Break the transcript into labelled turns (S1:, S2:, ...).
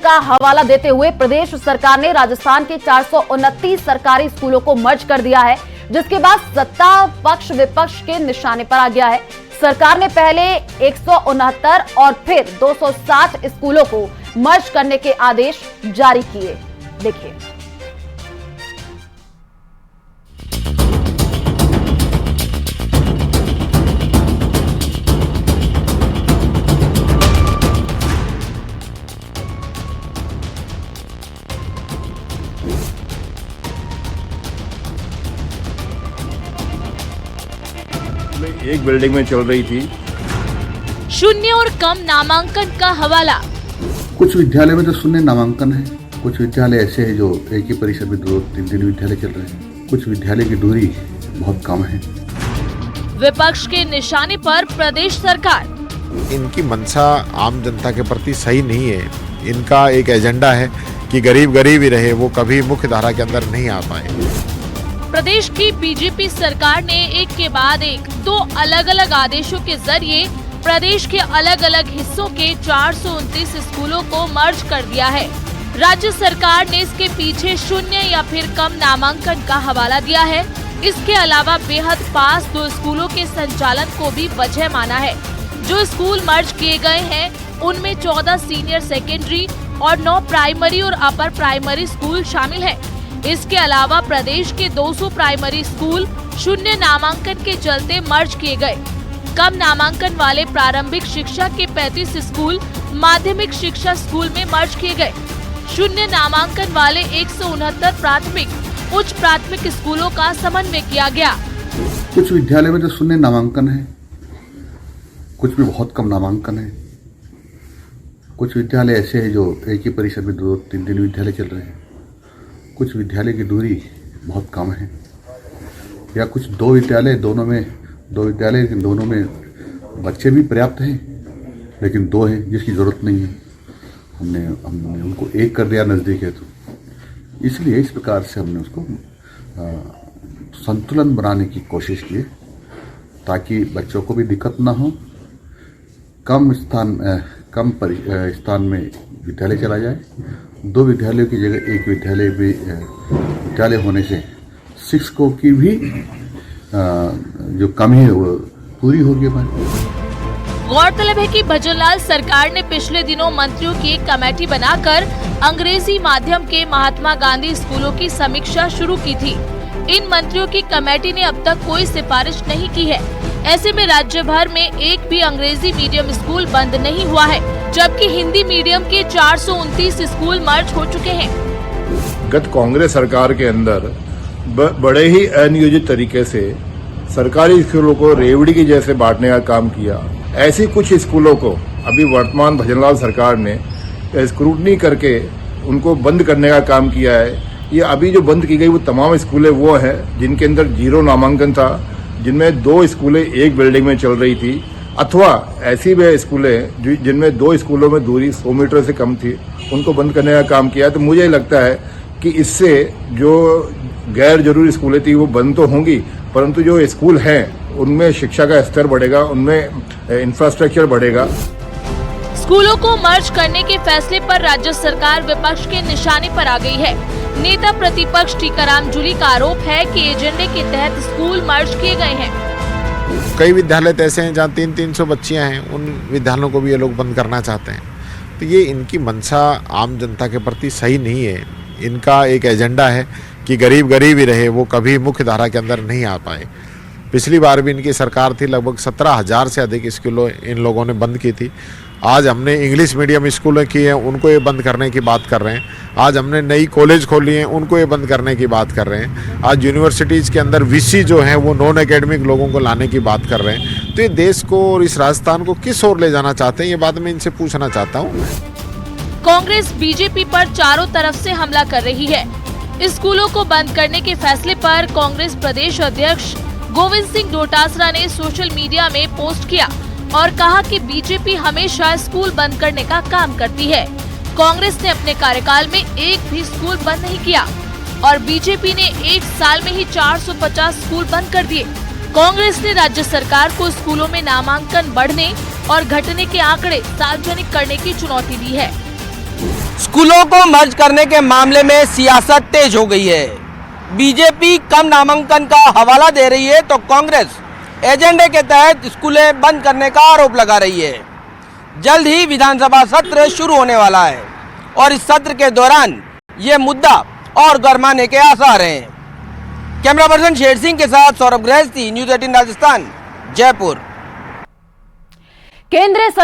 S1: का हवाला देते हुए प्रदेश सरकार ने राजस्थान के 429 सरकारी स्कूलों को मर्ज कर दिया है, जिसके बाद सत्ता पक्ष विपक्ष के निशाने पर आ गया है। सरकार ने पहले 169 और फिर 260 स्कूलों को मर्ज करने के आदेश जारी किए। देखिए।
S2: एक बिल्डिंग में चल रही थी।
S3: शून्य और कम नामांकन का हवाला।
S4: कुछ विद्यालय में तो शून्य नामांकन है, कुछ विद्यालय ऐसे हैं जो एक ही परिसर में 2-3 विद्यालय चल रहे हैं, कुछ विद्यालय की दूरी बहुत कम है।
S3: विपक्ष के निशाने पर प्रदेश सरकार।
S5: इनकी मंशा आम जनता के प्रति सही नहीं है। इनका एक एजेंडा है कि गरीब गरीब ही रहे, वो कभी मुख्य धारा के अंदर नहीं आ पाए।
S3: प्रदेश की बीजेपी सरकार ने एक के बाद एक 2 अलग अलग आदेशों के जरिए प्रदेश के अलग अलग हिस्सों के 429 स्कूलों को मर्ज कर दिया है। राज्य सरकार ने इसके पीछे शून्य या फिर कम नामांकन का हवाला दिया है। इसके अलावा बेहद पास 2 स्कूलों के संचालन को भी वजह माना है। जो स्कूल मर्ज किए गए हैं उनमें 14 सीनियर सेकेंडरी और 9 प्राइमरी और अपर प्राइमरी स्कूल शामिल है। इसके अलावा प्रदेश के 200 प्राइमरी स्कूल शून्य नामांकन के चलते मर्ज किए गए। कम नामांकन वाले प्रारंभिक शिक्षा के 35 स्कूल माध्यमिक शिक्षा स्कूल में मर्ज किए गए। शून्य नामांकन वाले 169 प्राथमिक उच्च प्राथमिक स्कूलों का समन्वय किया गया।
S4: कुछ विद्यालय में तो शून्य नामांकन है, कुछ में बहुत कम नामांकन है, कुछ विद्यालय ऐसे हैं जो एक ही परिसर में 2-3 विद्यालय चल रहे हैं, कुछ विद्यालय की दूरी बहुत कम है, या कुछ 2 विद्यालय दोनों में बच्चे भी पर्याप्त हैं लेकिन 2 हैं जिसकी ज़रूरत नहीं है। हमने उनको एक कर दिया नज़दीक है, तो इसलिए इस प्रकार से हमने उसको संतुलन बनाने की कोशिश की ताकि बच्चों को भी दिक्कत ना हो। कम स्थान में विद्यालय चला जाए। 2 विद्यालयों की जगह एक विद्यालय होने से शिक्षकों की भी जो कमी है वो पूरी होगी।
S3: गौरतलब है कि भजनलाल सरकार ने पिछले दिनों मंत्रियों की एक कमेटी बनाकर अंग्रेजी माध्यम के महात्मा गांधी स्कूलों की समीक्षा शुरू की थी। इन मंत्रियों की कमेटी ने अब तक कोई सिफारिश नहीं की है। ऐसे में राज्य भर में एक भी अंग्रेजी मीडियम स्कूल बंद नहीं हुआ है, जबकि हिंदी मीडियम के 429 स्कूल मर्ज हो चुके हैं।
S2: गत कांग्रेस सरकार के अंदर बड़े ही अनियोजित तरीके से सरकारी स्कूलों को रेवड़ी के जैसे बांटने का काम किया। ऐसी कुछ स्कूलों को अभी वर्तमान भजनलाल सरकार ने स्क्रूटनी करके उनको बंद करने का काम किया है। ये अभी जो बंद की गई वो तमाम स्कूलें वो हैं जिनके अंदर 0 नामांकन था, जिनमें 2 स्कूलें एक बिल्डिंग में चल रही थी, अथवा ऐसी भी स्कूलें जिनमें 2 स्कूलों में दूरी 100 मीटर से कम थी, उनको बंद करने का काम किया। तो मुझे लगता है कि इससे जो गैर जरूरी स्कूलें थी वो बंद तो होंगी, परंतु जो स्कूल हैं उनमें शिक्षा का स्तर बढ़ेगा, उनमें इंफ्रास्ट्रक्चर बढ़ेगा।
S3: स्कूलों को मर्ज करने के फैसले पर राज्य सरकार विपक्ष के निशाने पर आ गई है। नेता प्रतिपक्ष टीकाराम जूली का आरोप है कि एजेंडे के तहत स्कूल मर्ज किए गए हैं।
S5: कई विद्यालय तो ऐसे हैं जहाँ 300 बच्चियां हैं, उन विद्यालयों को भी ये लोग बंद करना चाहते हैं। तो ये इनकी मंशा आम जनता के प्रति सही नहीं है। इनका एक एजेंडा है कि गरीब गरीब ही रहे, वो कभी मुख्य धारा के अंदर नहीं आ पाए। पिछली बार भी इनकी सरकार थी, लगभग 17,000 से अधिक स्कूलों इन लोगों ने बंद की थी। आज हमने इंग्लिश मीडियम स्कूलें की हैं, उनको ये बंद करने की बात कर रहे हैं। आज हमने नई कॉलेज खोली हैं, उनको ये बंद करने की बात कर रहे हैं। आज यूनिवर्सिटीज़ के अंदर वीसी जो हैं वो नॉन एकेडमिक लोगों को लाने की बात कर रहे हैं। तो ये देश को और इस राजस्थान को किस ओर ले जाना चाहते हैं, ये बात मैं इनसे पूछना चाहता हूँ।
S3: कांग्रेस बीजेपी पर चारों तरफ से हमला कर रही है। स्कूलों को बंद करने के फैसले पर कांग्रेस प्रदेश अध्यक्ष गोविंद सिंह डोटासरा ने सोशल मीडिया में पोस्ट किया और कहा कि बीजेपी हमेशा स्कूल बंद करने का काम करती है। कांग्रेस ने अपने कार्यकाल में एक भी स्कूल बंद नहीं किया और बीजेपी ने 1 साल में ही 450 स्कूल बंद कर दिए। कांग्रेस ने राज्य सरकार को स्कूलों में नामांकन बढ़ने और घटने के आंकड़े सार्वजनिक करने की चुनौती दी है।
S6: स्कूलों को मर्ज करने के मामले में सियासत तेज हो गई है। बीजेपी कम नामांकन का हवाला दे रही है तो कांग्रेस एजेंडे के तहत स्कूलें बंद करने का आरोप लगा रही है। जल्द ही विधानसभा सत्र शुरू होने वाला है और इस सत्र के दौरान ये मुद्दा और गरमाने के आसार हैं। कैमरा पर्सन शेर सिंह के साथ सौरभ गृहस्थी, न्यूज़ 18 राजस्थान, जयपुर।
S1: केंद्रीय